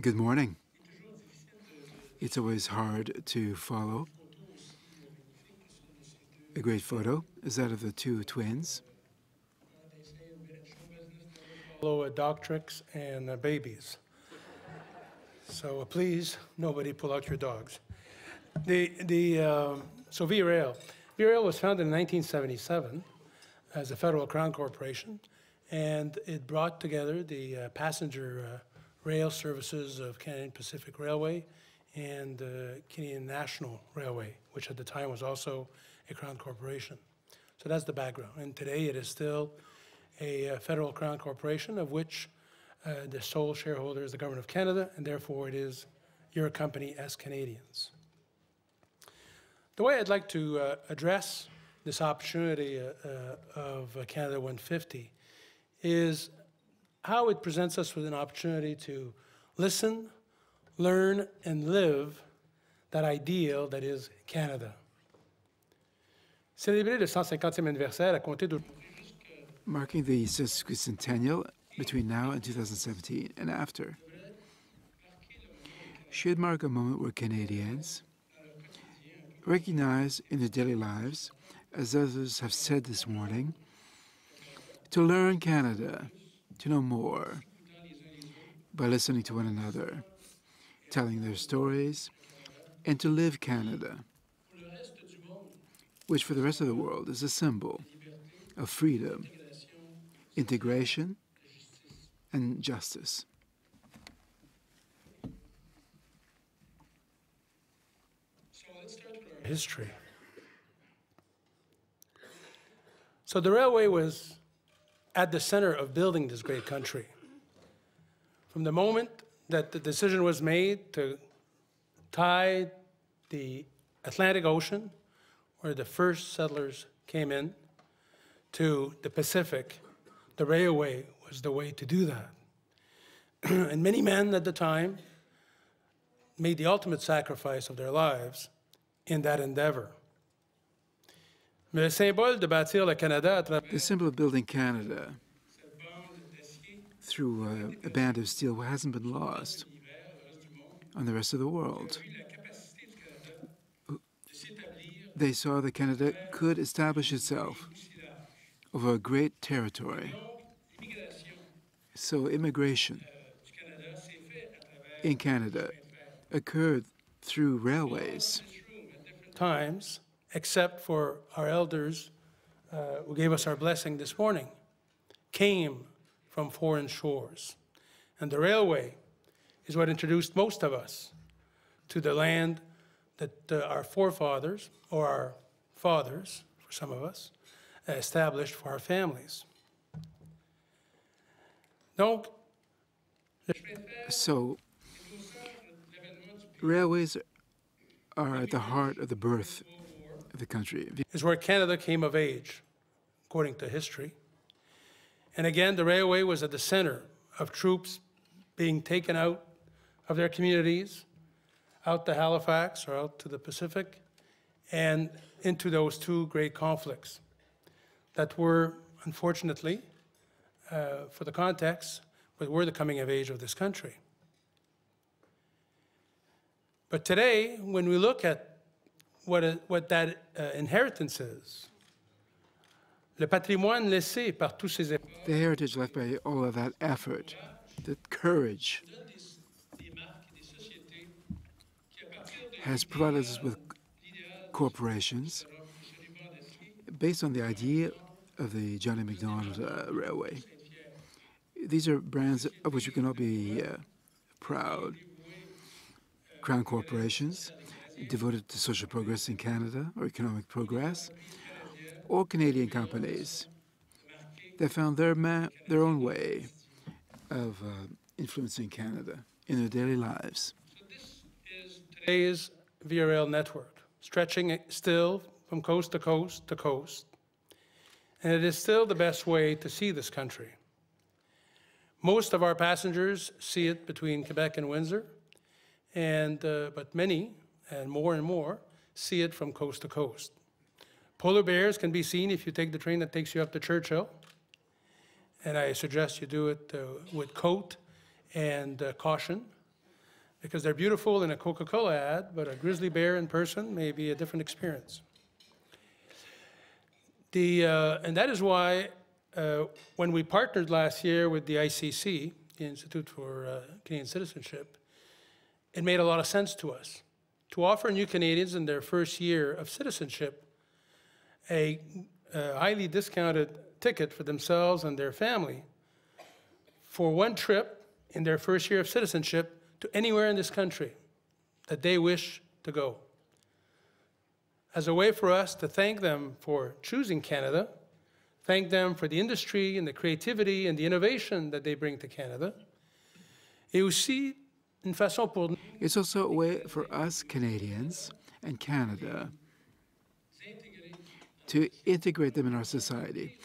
Good morning. It's always hard to follow. A great photo is that of the two twins. Follow doctrix and babies. So please, nobody pull out your dogs. So VRail. VRail was founded in 1977 as a federal crown corporation, and it brought together the passenger rail services of Canadian Pacific Railway and Canadian National Railway, which at the time was also a crown corporation. So that's the background. And today it is still a federal crown corporation of which the sole shareholder is the Government of Canada, and therefore it is your company as Canadians. The way I'd like to address this opportunity of Canada 150 is how it presents us with an opportunity to listen, learn, and live that ideal that is Canada. Célébrer le 150e anniversaire à compter de... Marking the sesquicentennial between now and 2017 and after should mark a moment where Canadians recognize in their daily lives, as others have said this morning, to learn Canada, to know more by listening to one another, telling their stories, and to live Canada, which for the rest of the world is a symbol of freedom, integration, and justice. History. So the railway was at the center of building this great country. From the moment that the decision was made to tie the Atlantic Ocean, where the first settlers came in, to the Pacific, the railway was the way to do that. And many men at the time made the ultimate sacrifice of their lives in that endeavor. The symbol of building Canada through a band of steel hasn't been lost on the rest of the world. They saw that Canada could establish itself over a great territory. So immigration in Canada occurred through railways. Times, except for our elders who gave us our blessing this morning, came from foreign shores. And the railway is what introduced most of us to the land that our forefathers, or our fathers, for some of us, established for our families. So, railways are at the heart of the birth of the country. Is where Canada came of age, according to history. And again, the railway was at the center of troops being taken out of their communities, out to Halifax or out to the Pacific, and into those two great conflicts that were, unfortunately, for the context, but were the coming of age of this country. But today, when we look at what that inheritance is, le patrimoine laissé par tous ces efforts, the heritage left by all of that effort, the courage, has provided us with corporations based on the idea of the Johnny MacDonald Railway. These are brands of which we can all be proud. Crown corporations devoted to social progress in Canada or economic progress, or Canadian companies that found their own way of influencing Canada in their daily lives. So this is today's VRail network, stretching still from coast to coast to coast. And it is still the best way to see this country. Most of our passengers see it between Quebec and Windsor, but many, and more, see it from coast to coast. Polar bears can be seen if you take the train that takes you up to Churchill. And I suggest you do it with coat and caution. because they're beautiful in a Coca-Cola ad, but a grizzly bear in person may be a different experience. And that is why when we partnered last year with the ICC, the Institute for Canadian Citizenship, it made a lot of sense to us to offer new Canadians in their first year of citizenship a highly discounted ticket for themselves and their family for one trip in their first year of citizenship to anywhere in this country that they wish to go, as a way for us to thank them for choosing Canada, thank them for the industry and the creativity and the innovation that they bring to Canada. Et aussi, une façon pour... It's also a way for us Canadians and Canada to integrate them in our society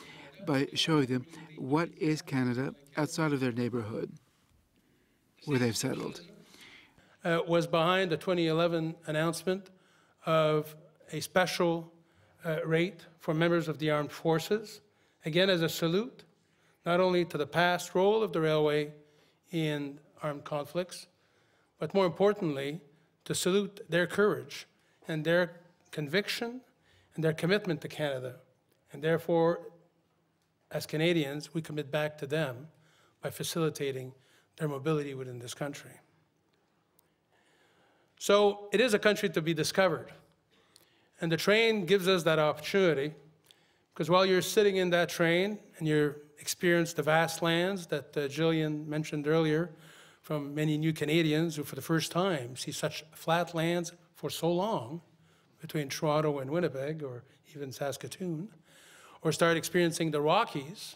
by showing them what is Canada outside of their neighborhood where they've settled. Was behind the 2011 announcement of a special rate for members of the armed forces, again as a salute, not only to the past role of the railway in armed conflicts, but more importantly, to salute their courage and their conviction and their commitment to Canada. And therefore, as Canadians, we commit back to them by facilitating their mobility within this country. So it is a country to be discovered. And the train gives us that opportunity, because while you're sitting in that train and you experience the vast lands that Jillian mentioned earlier from many new Canadians who for the first time see such flat lands for so long between Toronto and Winnipeg or even Saskatoon, or start experiencing the Rockies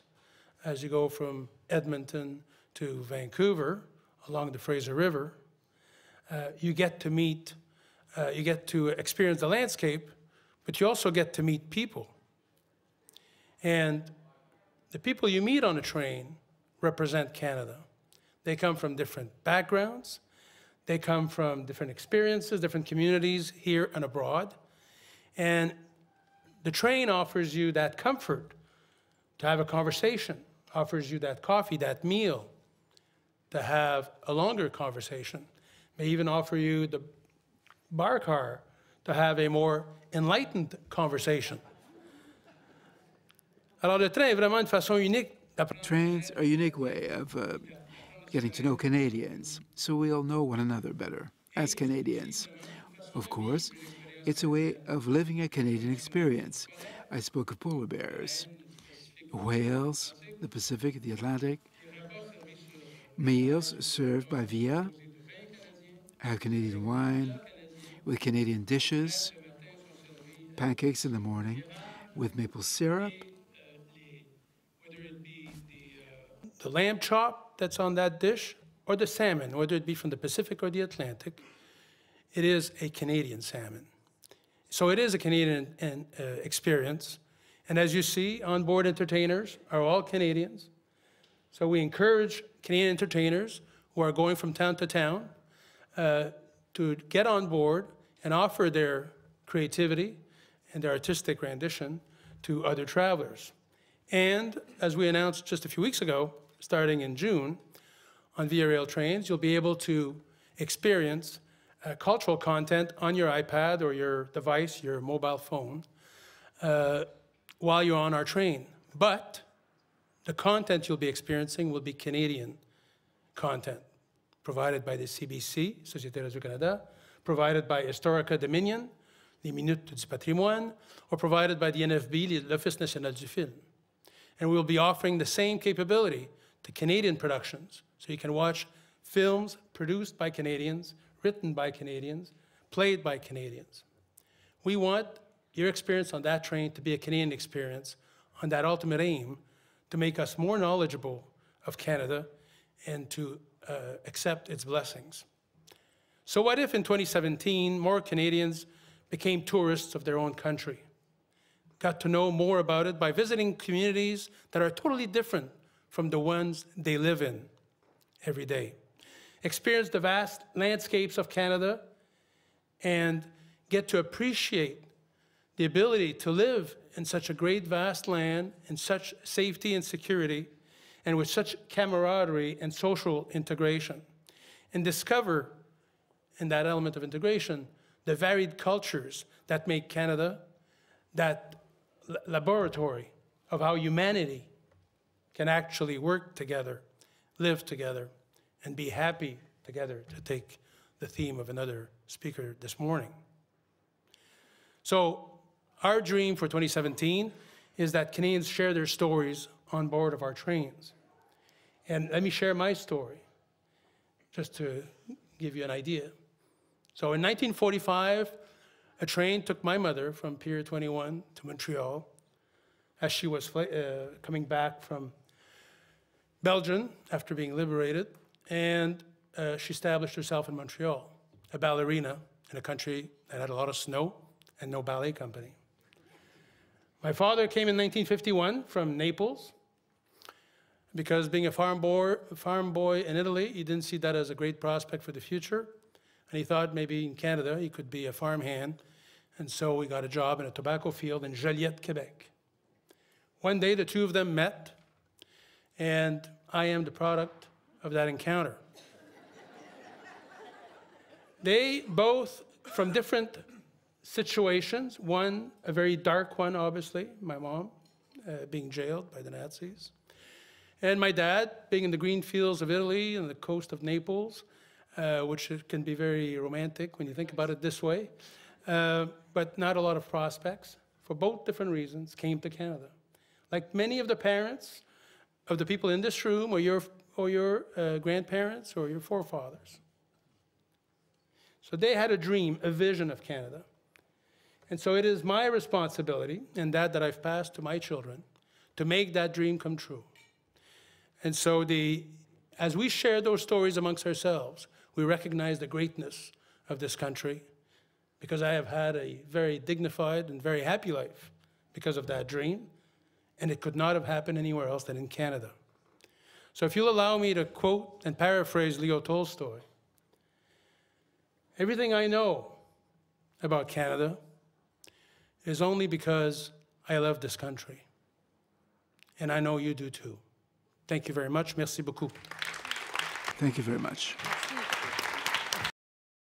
as you go from Edmonton to Vancouver along the Fraser River, you get to meet, you get to experience the landscape, but you also get to meet people. And the people you meet on a train represent Canada. They come from different backgrounds. They come from different experiences, different communities here and abroad. And the train offers you that comfort to have a conversation, offers you that coffee, that meal, to have a longer conversation, may even offer you the bar car to have a more enlightened conversation. Alors le train est vraiment une façon unique. Trains are a unique way of getting to know Canadians, so we'll know one another better as Canadians. Of course, it's a way of living a Canadian experience. I spoke of polar bears, whales, the Pacific, the Atlantic, meals served by Via, have Canadian wine with Canadian dishes, pancakes in the morning with maple syrup. The lamb chop that's on that dish, or the salmon, whether it be from the Pacific or the Atlantic, it is a Canadian salmon. So it is a Canadian experience. And as you see, onboard entertainers are all Canadians. So we encourage Canadian entertainers who are going from town to town to get on board and offer their creativity and their artistic rendition to other travelers. And as we announced just a few weeks ago, starting in June, on Via Rail trains, you'll be able to experience cultural content on your iPad or your device, your mobile phone, while you're on our train. But the content you'll be experiencing will be Canadian content, provided by the CBC, Société Radio-Canada, provided by Historica Dominion, les Minutes du Patrimoine, or provided by the NFB, l'Office National du Film. And we'll be offering the same capability to Canadian productions, so you can watch films produced by Canadians, written by Canadians, played by Canadians. We want your experience on that train to be a Canadian experience, on that ultimate aim to make us more knowledgeable of Canada and to accept its blessings. So what if in 2017 more Canadians became tourists of their own country, got to know more about it by visiting communities that are totally different from the ones they live in every day, experience the vast landscapes of Canada, and get to appreciate the ability to live in such a great vast land in such safety and security and with such camaraderie and social integration, and discover in that element of integration, the varied cultures that make Canada that laboratory of how humanity can actually work together, live together, and be happy together, to take the theme of another speaker this morning. So our dream for 2017 is that Canadians share their stories on board of our trains. And let me share my story, just to give you an idea. So in 1945, a train took my mother from Pier 21 to Montreal as she was coming back from Belgium after being liberated, and she established herself in Montreal, a ballerina in a country that had a lot of snow and no ballet company. My father came in 1951 from Naples, because being a farm boy in Italy, he didn't see that as a great prospect for the future, and he thought maybe in Canada he could be a farmhand, and so we got a job in a tobacco field in Joliette, Quebec. One day the two of them met, and I am the product of that encounter. They both, from different situations, one, a very dark one, obviously, my mom being jailed by the Nazis, and my dad being in the green fields of Italy and the coast of Naples, which can be very romantic when you think about it this way, but not a lot of prospects, for both different reasons, came to Canada. Like many of the parents of the people in this room, or your grandparents, or your forefathers. So they had a dream, a vision of Canada. And so it is my responsibility, and that I've passed to my children, to make that dream come true. And so as we share those stories amongst ourselves, we recognize the greatness of this country, because I have had a very dignified and very happy life because of that dream, and it could not have happened anywhere else than in Canada. So if you'll allow me to quote and paraphrase Leo Tolstoy, everything I know about Canada is only because I love this country. And I know you do too. Thank you very much. Merci beaucoup. Thank you very much.